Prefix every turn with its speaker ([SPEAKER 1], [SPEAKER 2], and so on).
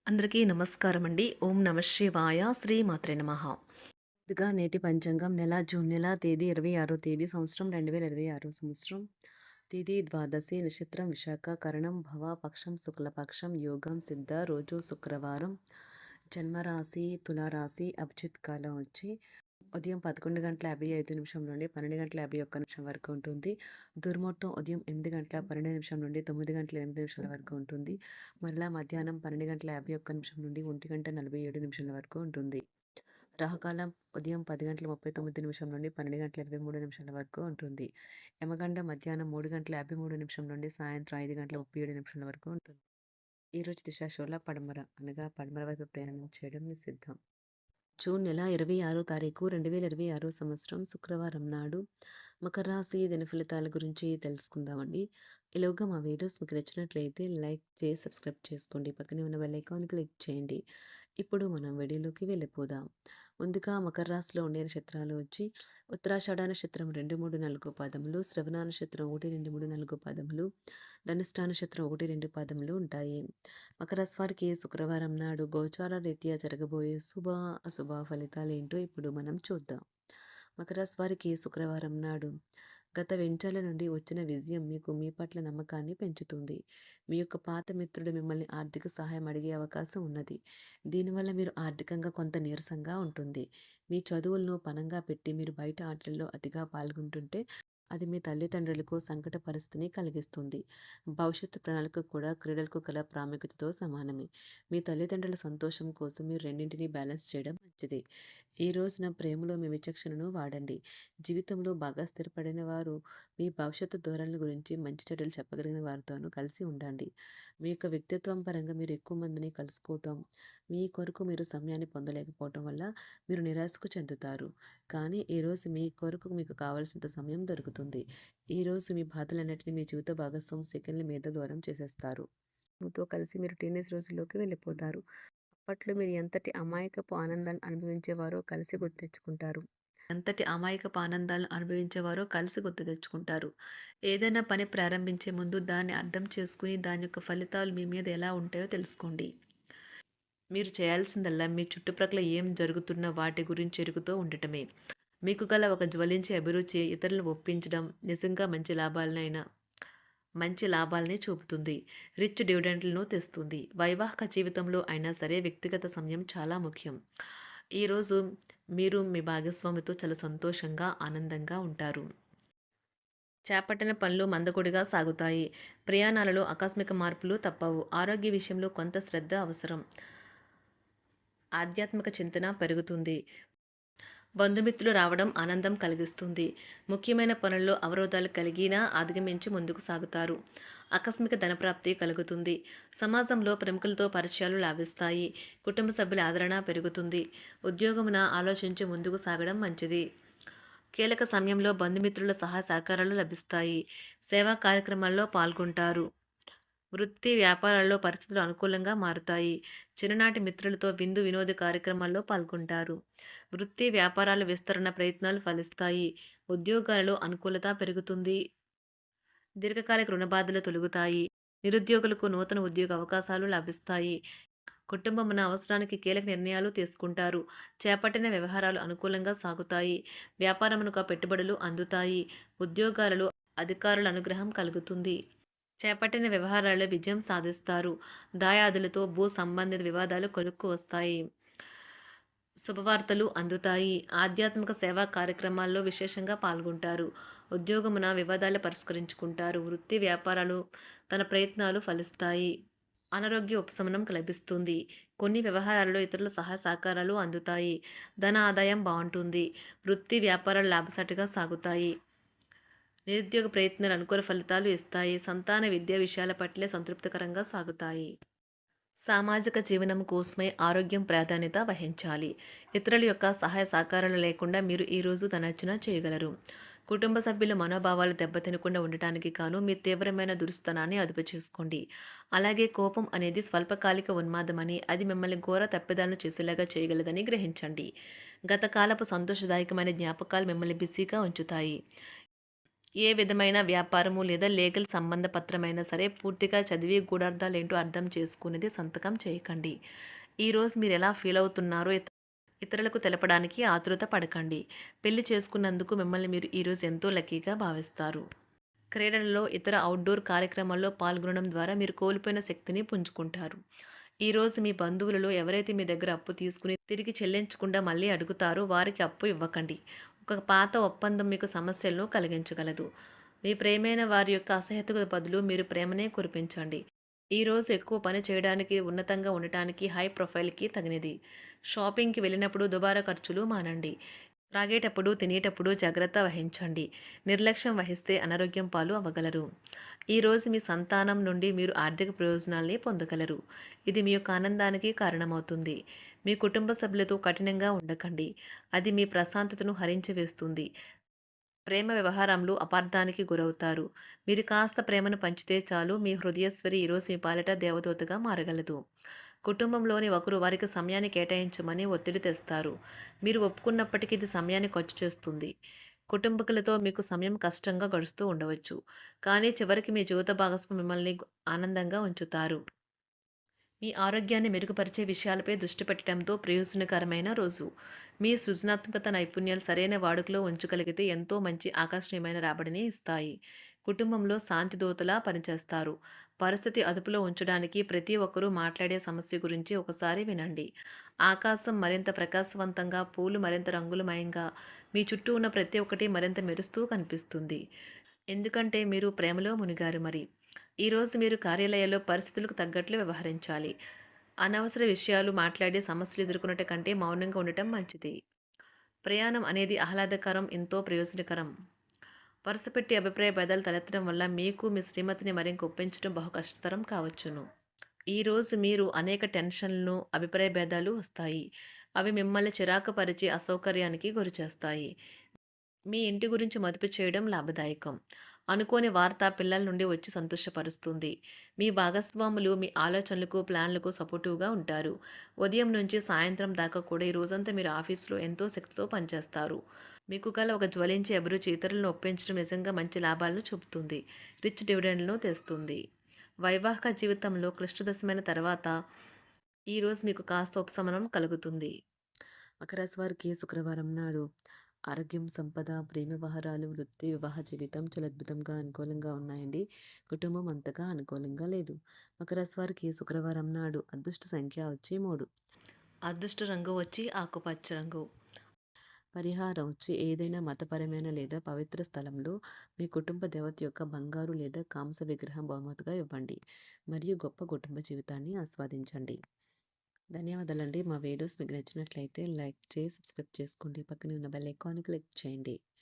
[SPEAKER 1] అందరికీ నమస్కారం అండి. ఓం నమ శివాయ. శ్రీమాత్రే నమః. ముందుగా నేటి పంచాంగం జూన్ నెల తేదీ 26 తేదీ సంవత్సరం 2026 సంవత్సరం. తిథి ద్వాదశి, నక్షత్రం విశాఖ, కరణం భవ, పక్షం శుక్లపక్షం, యోగం సిద్ధ, రోజు శుక్రవారం. జన్మరాశి తులారాశి. అభిజిత్ కాలం వచ్చి ఉదయం 11:55 నుండి 12:51 వరకు ఉంటుంది. దుర్ముహూర్తం ఉదయం 8:12 నుండి 9:08 వరకు ఉంటుంది. మరలా మధ్యాహ్నం 12:51 నుండి 1:47 వరకు ఉంటుంది. రాహుకాలం ఉదయం 10:39 నుండి 12:23 వరకు ఉంటుంది. యమగండ మధ్యాహ్నం 3:53 నుండి సాయంత్రం 5:37 వరకు ఉంటుంది. ఈరోజు దిశాశూల పడమర అనగా పడమర వైపు ప్రయాణం చేయడం నిషిద్ధం. జూన్ నెల 26 తారీఖు 2026 సంవత్సరం శుక్రవారం నాడు మకర రాశి దిన ఫలితాల గురించి తెలుసుకుందామండి. ఈలోగా మా వీడియోస్ మీకు నచ్చినట్లయితే లైక్ చేసి సబ్స్క్రైబ్ చేసుకోండి. పక్కనే ఉన్న బెల్ ఐకాన్ క్లిక్ చేయండి. ఇప్పుడు మనం వీడియోలోకి వెళ్ళిపోదాం. ముందుగా మకర రాశిలో ఉండే నక్షత్రాలు వచ్చి ఉత్తరాషాఢ నక్షత్రం 2, 3, 4 పాదములు, శ్రవణ నక్షత్రం 1, 2, 3, 4 పాదములు, ధనిష్ఠ నక్షత్రం 1, 2 పాదములు ఉంటాయి. మకర రాశి వారికి శుక్రవారం నాడు గోచార రీత్యా జరగబోయే శుభ అశుభ ఫలితాలు ఏంటో ఇప్పుడు మనం చూద్దాం. మకర రాశి వారికి శుక్రవారం నాడు గత వెంచాల నుండి వచ్చిన విజయం మీకు మీ పట్ల నమ్మకాన్ని పెంచుతుంది. మీ యొక్క పాత మిత్రుడు మిమ్మల్ని ఆర్థిక సహాయం అడిగే అవకాశం ఉన్నది. దీనివల్ల మీరు ఆర్థికంగా కొంత నీరసంగా ఉంటుంది. మీ చదువులను పనంగా పెట్టి మీరు బయట ఆటల్లో అతిగా పాల్గొంటుంటే అది మీ తల్లిదండ్రులకు సంకట పరిస్థితిని కలిగిస్తుంది. భవిష్యత్తు ప్రణాళిక కూడా క్రీడలకు కల ప్రాముఖ్యతతో సమానమే. మీ తల్లిదండ్రుల సంతోషం కోసం మీరు రెండింటినీ బ్యాలెన్స్ చేయడం మంచిది. ఈ రోజున ప్రేమలో మీ విచక్షణను వాడండి. జీవితంలో బాగా స్థిరపడిన వారు మీ భవిష్యత్తు ధోరణుల గురించి మంచి చెడులు చెప్పగలిగిన వారితోనూ కలిసి ఉండండి. మీ యొక్క వ్యక్తిత్వం పరంగా మీరు ఎక్కువ మందిని కలుసుకోవటం, మీ కొరకు మీరు సమయాన్ని పొందలేకపోవటం వల్ల మీరు నిరాశకు చెందుతారు. కానీ ఈరోజు మీ కొరకు మీకు కావలసినంత సమయం దొరుకుతుంది. ఈరోజు మీ బాధలన్నిటిని మీ జీవిత భాగస్వామి సెకండ్ల మీద దూరం చేసేస్తారు. మీతో కలిసి మీరు టీనేజ్ రోజుల్లోకి వెళ్ళిపోతారు. అప్పట్లో మీరు ఎంతటి అమాయకపు ఆనందాన్ని అనుభవించేవారో కలిసి గుర్తు తెచ్చుకుంటారు. ఎంతటి అమాయకపు ఆనందాలను అనుభవించేవారో కలిసి గుర్తు తెచ్చుకుంటారు. ఏదైనా పని ప్రారంభించే ముందు దాన్ని అర్థం చేసుకుని దాని యొక్క ఫలితాలు మీ మీద ఎలా ఉంటాయో తెలుసుకోండి. మీరు చేయాల్సిందల్లా మీ చుట్టుప్రక్కల ఏం జరుగుతున్న వాటి గురించి ఎరుగుతూ ఉండటమే. మీకు గల ఒక జ్వలించే అభిరుచి ఇతరులను ఒప్పించడం నిజంగా మంచి లాభాలనే చూపుతుంది. రిచ్ డివిడెండ్లను తెస్తుంది. వైవాహిక జీవితంలో అయినా సరే వ్యక్తిగత సమయం చాలా ముఖ్యం. ఈరోజు మీరు మీ భాగస్వామితో చాలా సంతోషంగా ఆనందంగా ఉంటారు. చేపట్టిన పనులు మందకొడిగా సాగుతాయి. ప్రయాణాలలో ఆకస్మిక మార్పులు తప్పవు. ఆరోగ్య విషయంలో కొంత శ్రద్ధ అవసరం. ఆధ్యాత్మిక చింతన పెరుగుతుంది. బంధుమిత్రులు రావడం ఆనందం కలిగిస్తుంది. ముఖ్యమైన పనుల్లో అవరోధాలు కలిగినా అధిగమించి ముందుకు సాగుతారు. ఆకస్మిక ధనప్రాప్తి కలుగుతుంది. సమాజంలో ప్రముఖులతో పరిచయాలు లాభిస్తాయి. కుటుంబ సభ్యుల ఆదరణ పెరుగుతుంది. ఉద్యోగమున ఆలోచించి ముందుకు సాగడం మంచిది. కీలక సమయంలో బంధుమిత్రుల సహాయ సహకారాలు లభిస్తాయి. సేవా కార్యక్రమాల్లో పాల్గొంటారు. వృత్తి వ్యాపారాల్లో పరిస్థితులు అనుకూలంగా మారుతాయి. చిన్ననాటి మిత్రులతో విందు వినోద కార్యక్రమాల్లో పాల్గొంటారు. వృత్తి వ్యాపారాల విస్తరణ ప్రయత్నాలు ఫలిస్తాయి. ఉద్యోగాలలో అనుకూలత పెరుగుతుంది. దీర్ఘకాలిక రుణ బాధలు తొలగుతాయి. నిరుద్యోగులకు నూతన ఉద్యోగ అవకాశాలు లభిస్తాయి. కుటుంబమున అవసరానికి కీలక నిర్ణయాలు తీసుకుంటారు. చేపట్టిన వ్యవహారాలు అనుకూలంగా సాగుతాయి. వ్యాపారమునకు పెట్టుబడులు అందుతాయి. ఉద్యోగాలలో అధికారుల అనుగ్రహం కలుగుతుంది. చేపట్టిన వ్యవహారాల్లో విజయం సాధిస్తారు. దాయాదులతో భూ సంబంధిత వివాదాలు కొలుక్కు వస్తాయి. శుభవార్తలు అందుతాయి. ఆధ్యాత్మిక సేవా కార్యక్రమాల్లో విశేషంగా పాల్గొంటారు. ఉద్యోగమున వివాదాలు పరిష్కరించుకుంటారు. వృత్తి వ్యాపారాలు తన ప్రయత్నాలు ఫలిస్తాయి. అనారోగ్య ఉపశమనం లభిస్తుంది. కొన్ని వ్యవహారాల్లో ఇతరుల సహాయ సహకారాలు అందుతాయి. ధన ఆదాయం బాగుంటుంది. వృత్తి వ్యాపారాలు లాభసాటిగా సాగుతాయి. నిరుద్యోగ ప్రయత్నాలు అనుకూల ఫలితాలు ఇస్తాయి. సంతాన విద్యా విషయాల పట్లే సంతృప్తికరంగా సాగుతాయి. సామాజిక జీవనం కోసమై ఆరోగ్యం ప్రాధాన్యత వహించాలి. ఇతరుల యొక్క సహాయ సహకారాలు లేకుండా మీరు ఈరోజు ధనార్జన చేయగలరు. కుటుంబ సభ్యుల మనోభావాలు దెబ్బతినకుండా ఉండటానికి గాను మీ తీవ్రమైన దురుస్తనాన్ని అదుపు చేసుకోండి. అలాగే కోపం అనేది స్వల్పకాలిక ఉన్మాదమని, అది మిమ్మల్ని ఘోర తప్పిదాలను చేసేలాగా చేయగలదని గ్రహించండి. గత కాలపు సంతోషదాయకమైన జ్ఞాపకాలు మిమ్మల్ని బిజీగా ఉంచుతాయి. ఏ విధమైన వ్యాపారము లేదా లీగల్ సంబంధ పత్రమైనా సరే పూర్తిగా చదివి గూఢార్థాలేంటో అర్థం చేసుకునేది సంతకం చేయకండి. ఈరోజు మీరెలా ఫీల్ అవుతున్నారో ఇతరులకు తెలపడానికి ఆతురత పడకండి. పెళ్లి చేసుకున్నందుకు మిమ్మల్ని మీరు ఈరోజు ఎంతో లక్కీగా భావిస్తారు. క్రీడలలో ఇతర అవుట్‌డోర్ కార్యక్రమాల్లో పాల్గొనడం ద్వారా మీరు కోల్పోయిన శక్తిని పుంజుకుంటారు. ఈరోజు మీ బంధువులలో ఎవరైతే మీ దగ్గర అప్పు తీసుకుని తిరిగి చెల్లించకుండా మళ్ళీ అడుగుతారో వారికి అప్పు ఇవ్వకండి. ఒక పాత ఒప్పందం మీకు సమస్యలను కలిగించగలదు. మీ ప్రియమైన వారి యొక్క అసహ్యతకు బదులు మీరు ప్రేమనే కురిపించండి. ఈరోజు ఎక్కువ పని చేయడానికి, ఉన్నతంగా ఉండటానికి, హై ప్రొఫైల్‌కి తగినది. షాపింగ్‌కి వెళ్ళినప్పుడు దుబారా ఖర్చులు మానండి. త్రాగేటప్పుడు, తినేటప్పుడు జాగ్రత్త వహించండి. నిర్లక్ష్యం వహిస్తే అనారోగ్యం పాలు అవ్వగలరు. ఈరోజు మీ సంతానం నుండి మీరు ఆర్థిక ప్రయోజనాల్ని పొందగలరు. ఇది మీ యొక్క ఆనందానికి కారణమవుతుంది. మీ కుటుంబ సభ్యులతో కఠినంగా ఉండకండి. అది మీ ప్రశాంతతను హరించి వేస్తుంది. ప్రేమ వ్యవహారంలో అపార్థానికి గురవుతారు. మీరు కాస్త ప్రేమను పంచితే చాలు మీ హృదయేశ్వరి ఈరోజు మీ పాలిట దేవదూతగా మారగలదు. కుటుంబంలోని ఒకరు వారికి సమయాన్ని కేటాయించమని ఒత్తిడి తెస్తారు. మీరు ఒప్పుకున్నప్పటికీ ఇది సమయాన్ని ఖర్చు చేస్తుంది. కుటుంబకులతో మీకు సమయం కష్టంగా గడుస్తూ ఉండవచ్చు. కానీ చివరికి మీ జీవిత భాగస్వామి మిమ్మల్ని ఆనందంగా ఉంచుతారు. మీ ఆరోగ్యాన్ని మెరుగుపరిచే విషయాలపై దృష్టి పెట్టడంతో ప్రయోజనకరమైన రోజు. మీ సృజనాత్మకత నైపుణ్యాలు సరైన వాడుకలో ఉంచగలిగితే ఎంతో మంచి ఆకర్షణీయమైన రాబడిని ఇస్తాయి. కుటుంబంలో శాంతి దూతలా పనిచేస్తారు. పరిస్థితి అదుపులో ఉంచడానికి ప్రతి ఒక్కరూ మాట్లాడే సమస్య గురించి ఒకసారి వినండి. ఆకాశం మరింత ప్రకాశవంతంగా, పూలు మరింత రంగులమయంగా, మీ చుట్టూ ఉన్న ప్రతి ఒక్కటి మరింత మెరుస్తూ కనిపిస్తుంది. ఎందుకంటే మీరు ప్రేమలో మునిగారు మరి. ఈరోజు మీరు కార్యాలయాల్లో పరిస్థితులకు తగ్గట్లు వ్యవహరించాలి. అనవసర విషయాలు మాట్లాడి సమస్యలు ఎదుర్కొనట కంటే మౌనంగా ఉండటం మంచిది. ప్రయాణం అనేది ఆహ్లాదకరం, ఎంతో ప్రయోజనకరం. వరుసపెట్టి అభిప్రాయ భేదాలు తలెత్తడం వల్ల మీకు మీ శ్రీమతిని మరింక ఒప్పించడం బహు కష్టతరం కావచ్చును. ఈరోజు మీరు అనేక టెన్షన్లను, అభిప్రాయ భేదాలు వస్తాయి. అవి మిమ్మల్ని చిరాకు పరిచి అసౌకర్యానికి గురిచేస్తాయి. మీ ఇంటి గురించి మదుపు చేయడం లాభదాయకం. అనుకోని వార్త పిల్లల నుండి వచ్చి సంతోషపరుస్తుంది. మీ భాగస్వాములు మీ ఆలోచనలకు, ప్లాన్లకు సపోర్టివ్‌గా ఉంటారు. ఉదయం నుంచి సాయంత్రం దాకా కూడా ఈ రోజంతా మీరు ఆఫీస్‌లో ఎంతో శక్తితో పనిచేస్తారు. మీకు గల ఒక జ్వలించే అభిరుచి ఇతరులను ఒప్పించడం నిజంగా మంచి లాభాలను చూపుతుంది. రిచ్ డివిడెండ్‌లను తెస్తుంది. వైవాహిక జీవితంలో క్లిష్టదశమైన తర్వాత ఈరోజు మీకు కాస్త ఉపశమనం కలుగుతుంది. మకర రాశి వారికి శుక్రవారం నాడు ఆరోగ్యం, సంపద, ప్రేమ వ్యవహారాలు, వృత్తి, వివాహ జీవితం చాలా అద్భుతంగా అనుకూలంగా ఉన్నాయండి. కుటుంబం అంతగా అనుకూలంగా లేదు. మకర రాశి వారికి శుక్రవారం నాడు అదృష్ట సంఖ్య వచ్చి 3. అదృష్ట రంగు వచ్చి ఆకుపచ్చ రంగు. పరిహారం వచ్చి ఏదైనా మతపరమైన లేదా పవిత్ర స్థలంలో మీ కుటుంబ దేవత యొక్క బంగారు లేదా కాంస విగ్రహం బహుమతిగా ఇవ్వండి. మరియు గొప్ప కుటుంబ జీవితాన్ని ఆస్వాదించండి. ధన్యవాదాలండి. మా వీడియోస్ మీకు నచ్చినట్లయితే లైక్ చేసి సబ్స్క్రైబ్ చేసుకోండి. పక్కనే ఉన్న బెల్ ఐకాన్ క్లిక్ చేయండి.